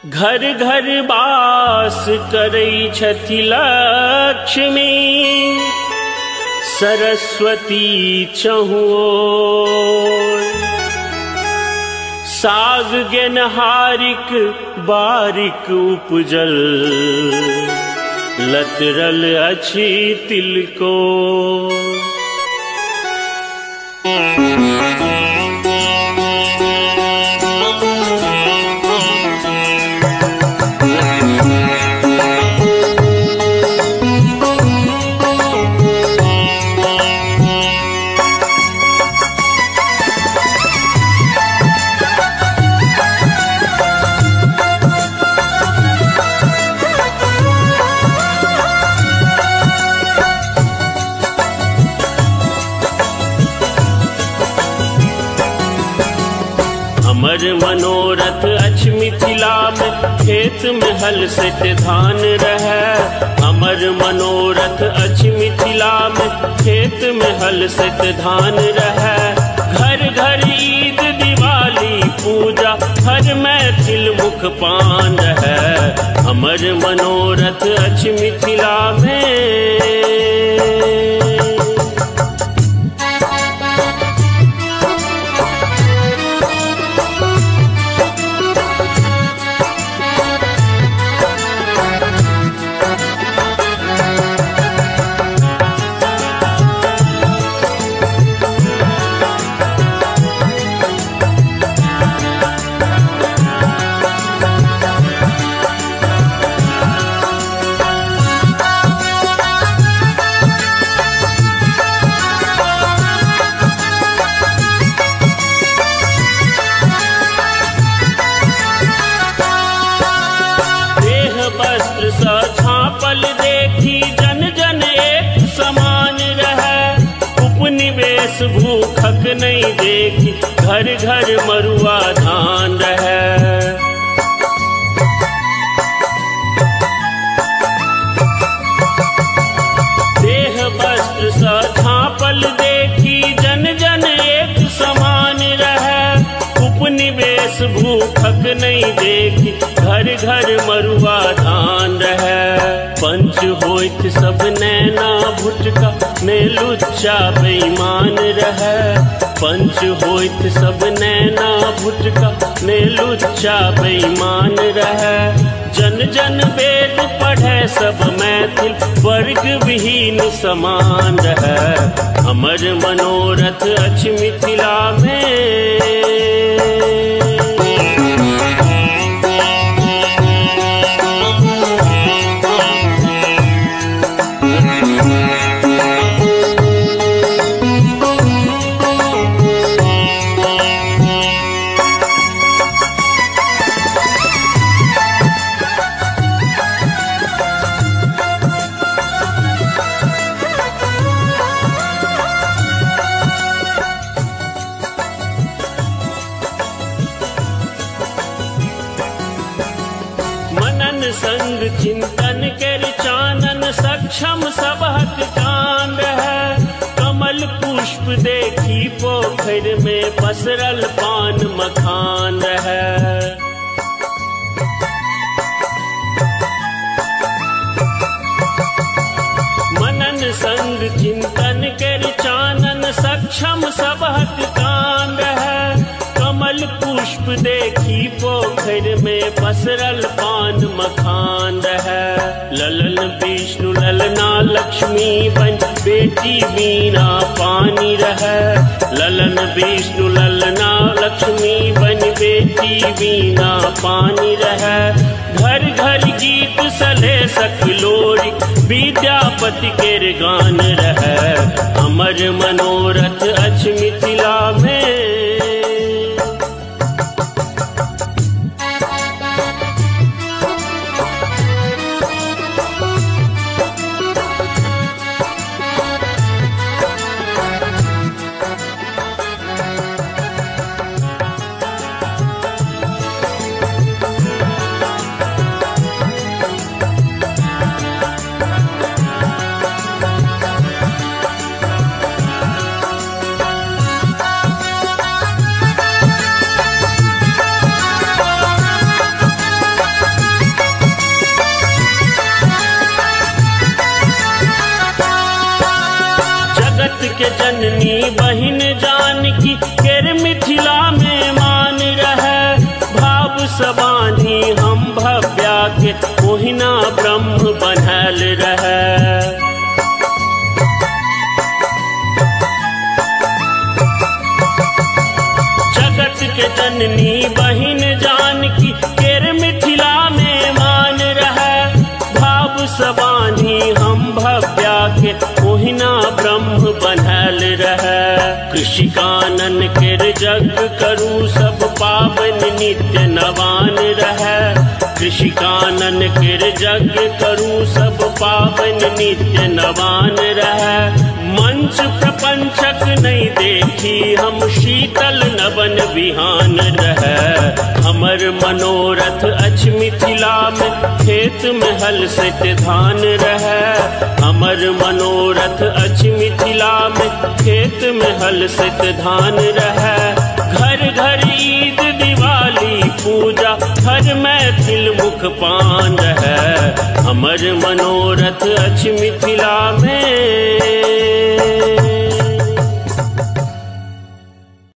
घर घर बास करै छथि लक्ष्मी, सरस्वती चहुओर। साग गेनहारिक बारिक उपजल, लतरल अछि तिलकोर। हमर मनोरथ अछि मिथिला में, खेत में हल सेट धान रहै। हमर मनोरथ अछि मिथिला में, खेत में हल सेट धान रहै। घर घर ईद दिवाली पूजा, हर मैथिल मुख पान रहै। हमर मनोरथ अछि मिथिला में। झाँपल देखी जन जन एक समान रहै। उपनिवेश भूखक नहीं देखी, घर घर मरुआ धान रहै। देह वस्त्र सा झाँपल देखी जन जन एक समान रहै। उपनिवेश भूखक नहीं देखी, घर घर मरुआ धान रहै। पंच होइत सब नैना भुटका, ने लुच्चा बेईमान रहै। पंच होइत सब नैना भुटका, ने लुच्चा बेईमान रहै। जन जन वेद पढ़ै सब मैथिल, वर्ग विहीन समान रहै। हमर मनोरथ अछि मिथिला में। संग चिंतन कर चानन, सक्षम सबहक कान रहै। कमल पुष्प देखी पोखर में, पसरल पान मखान रहै। मनन संग चिंतन कर चानन, सक्षम सबहक कान रहै। कमल पुष्प देखी पोखर में, पसरल पान मखान रहै। ललन विष्णु ललना लक्ष्मी बन, बेटी बीना पानी रहै। ललन विष्णु ललना लक्ष्मी बन, बेटी बीना पानी रहै। घर घर गीत सले सकलोरी, विद्यापति केर गान रहै। हमर मनोरथ अछि मिथिला में। बांधी हम भव्या के ओहिना ब्रह्म बनल रहे। जगत के जननी बहिन जानकी केर मिथिला में मान रहे। भाव सबानी हम भव्या के ओहिना ब्रह्म बनल रहे। कृषिकानन केर जग करू सब पावन नित्य नवान रहे। कृषिकानन केर जग करू सब पावन नित्य नवान रहे। मंच प्रपंचक नहीं देखी हम शीतल नवन बिहान रहे। हमर मनोरथ अछि मिथिला में खेत में हल सेट धान रहे। हमर मनोरथ अछि मिथिला में खेत में हल सेट धान रहे। घर घर ईद दिवाली पूजा हर महफिल मुख पान रहे। हमर मनोरथ अछि मिथिला में